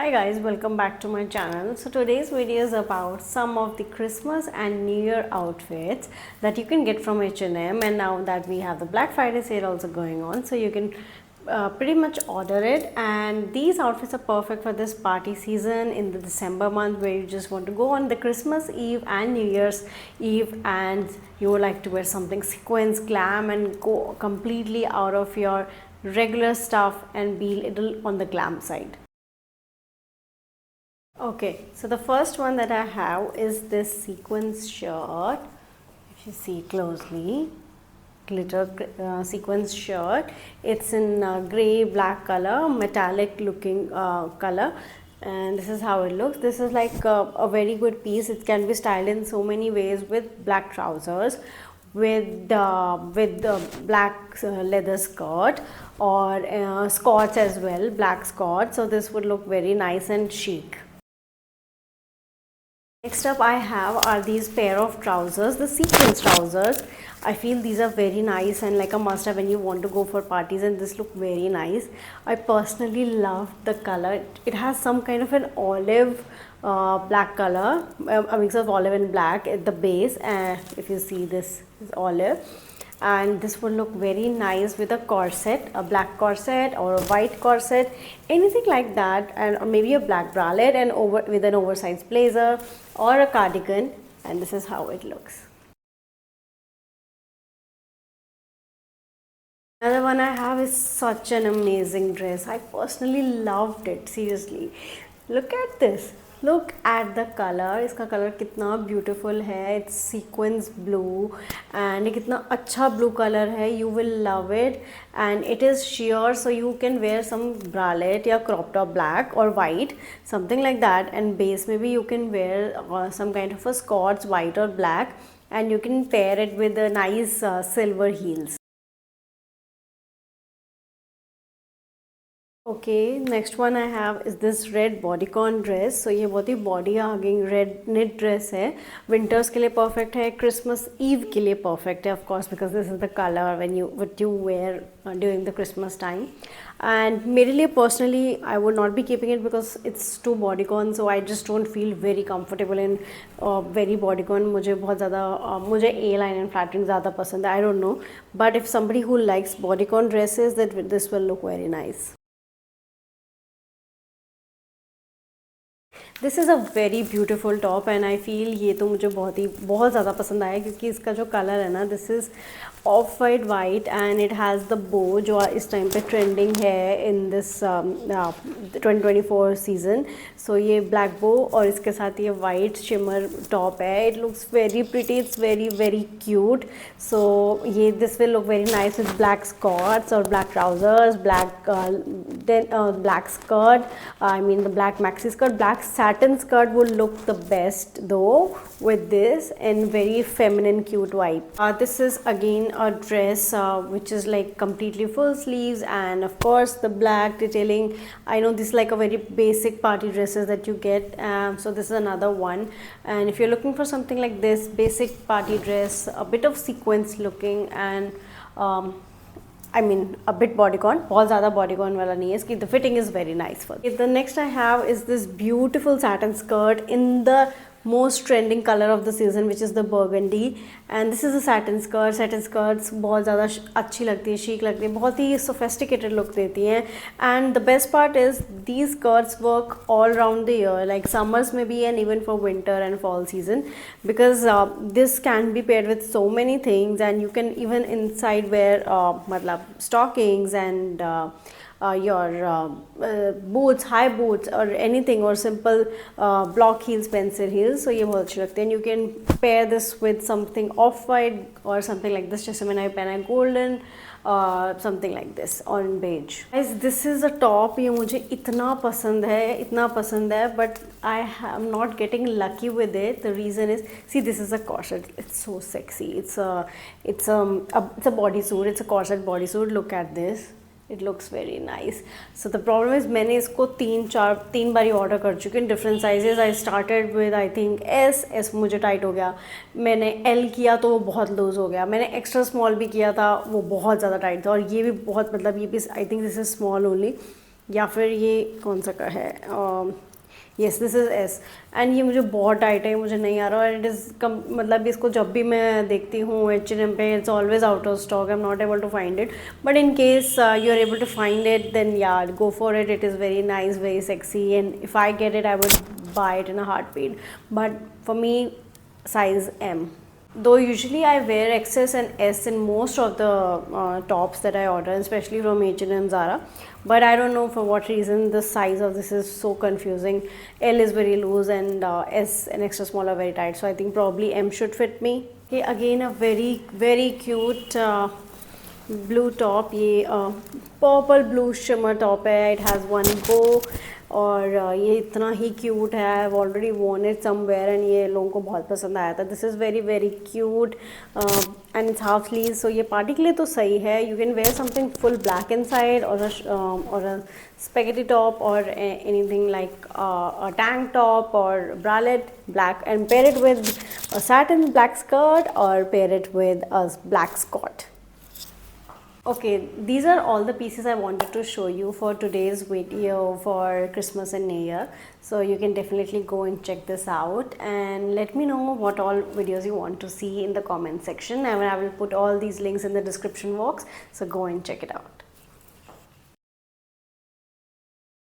Hi guys, welcome back to my channel. So today's video is about some of the Christmas and New Year outfits that you can get from H&M, and now that we have the Black Friday sale also going on, so you can pretty much order it. And these outfits are perfect for this party season in the December month, where you just want to go on the Christmas Eve and New Year's Eve and you would like to wear something sequins, glam, and go completely out of your regular stuff and be little on the glam side. Okay, so the first one that I have is this sequins shirt. If you see closely, glitter sequins shirt. It's in gray black color, metallic looking color, and this is how it looks. This is like a very good piece. It can be styled in so many ways with black trousers, with the black leather skirt, or skirts as well, black skirt. So this would look very nice and chic. Next up I have are these pair of trousers, the sequins trousers. I feel these are very nice and like a must have when you want to go for parties, and this look very nice. I personally love the color. It has some kind of an olive black color, a mix of olive and black at the base. If you see, this is olive, and this will look very nice with a corset, a black corset or a white corset, anything like that, and or maybe a black bralette and over with an oversized blazer or a cardigan, and this is how it looks. Another one I have is such an amazing dress. I personally loved it, seriously. Look at this. Look at the color. इसका colour कितना beautiful है. It's sequins blue and ये कितना अच्छा blue color है. You will love it, and it is sheer, so you can wear some bralette या crop top black or white, something like that. And base maybe you can wear some kind of a skirts, white or black, and you can pair it with a nice silver heels. Okay, next one I have is this red bodycon dress. So ये बहुत ही body hugging red knit dress है. Winters के लिए perfect है, Christmas Eve के लिए perfect है, of course, because this is the color what you wear during the Christmas time. And मेरे लिए personally I would not be keeping it because it's too bodycon, so I just don't feel very comfortable in very bodycon. मुझे बहुत ज़्यादा मुझे A-line and flattering ज़्यादा पसंद है. I don't know, but if somebody who likes bodycon dresses, that this will look very nice. This is a very beautiful top, and I feel ये तो मुझे बहुत ज़्यादा पसंद आया, क्योंकि इसका जो कलर है ना, this is of white and it has the बो जो इस टाइम पे ट्रेंडिंग है इन दिस 2024 सीज़न. सो ये ब्लैक बो और इसके साथ ये वाइट शिमर टॉप है. It looks very pretty, it's very very cute. So ये this will look very nice with black skirts और black trousers, black skirt, I mean the black maxi skirt. Black satin skirt would look the best though with this, and very feminine cute vibe. This is again a dress which is like completely full sleeves, and of course the black detailing. I know this is like a very basic party dresses that you get, so this is another one. And if you're looking for something like this basic party dress, a bit of sequence looking, and I mean a bit bodycon, बहुत ज़्यादा bodycon वाला नहीं है इसकी. The fitting is very nice for it. The next I have is this beautiful satin skirt in the most trending color of the season, which is the burgundy, and this is a satin skirt. Satin skirts बहुत ज़्यादा अच्छी लगती है, chic लगती है, बहुत ही sophisticated look देती हैं. And the best part is these skirts work all round the year, like summers maybe, and even for winter and fall season, because this can be paired with so many things, and you can even inside wear मतलब stockings and your boots, high boots or anything, or simple block heels, pencil heels. So ये बहुत अच्छी लगती है. And you can pair this with something off-white or something like this. जैसे मैंने पहना है golden, something like this or in beige. Guys, this is a top. ये मुझे इतना पसंद है, but I am not getting lucky with it. The reason is, see, this is a corset. It's so sexy. It's a bodysuit. It's a corset bodysuit. Look at this. It looks very nice. So the problem is मैंने इसको तीन बारी order कर चुकी हूँ, different sizes. I started with I think S मुझे tight हो गया. मैंने एल किया तो वो बहुत लूज़ हो गया. मैंने एक्स्ट्रा स्मॉल भी किया था, वो बहुत ज़्यादा टाइट था. और ये भी बहुत, मतलब ये भी I think this is small only. या फिर ये कौन सा का है, yes this is S. And ये मुझे बहुत टाइट है, मुझे नहीं आ रहा, और इट इज़ कम, मतलब इसको जब भी मैं देखती हूँ H&M पे, it's always out of stock, I am not able to find it, but in case you are able to find it then यार go for it, it is very nice, very sexy, and if I get it I would buy it in a heartbeat, but for me size M. Though usually I wear XS and S in most of the tops that I order, especially from H&M and Zara, but I don't know for what reason the size of this is so confusing. L is very loose and S and extra small are very tight, so I think probably M should fit me. Okay, again a very cute blue top. ये purple blue shimmer top है, it has one bow, और ये इतना ही cute है, I have already worn it somewhere and ये लोगों को बहुत पसंद आया था. This is very cute and it's half sleeve, so ये पार्टी के लिए तो सही है. You can wear something full black inside, और a spaghetti top, or anything like a tank top or bralette black, and pair it with a satin black skirt or pair it with a black skirt. Okay, these are all the pieces I wanted to show you for today's video for Christmas and New Year. So you can definitely go and check this out, and let me know what all videos you want to see in the comment section, and I will put all these links in the description box, so go and check it out.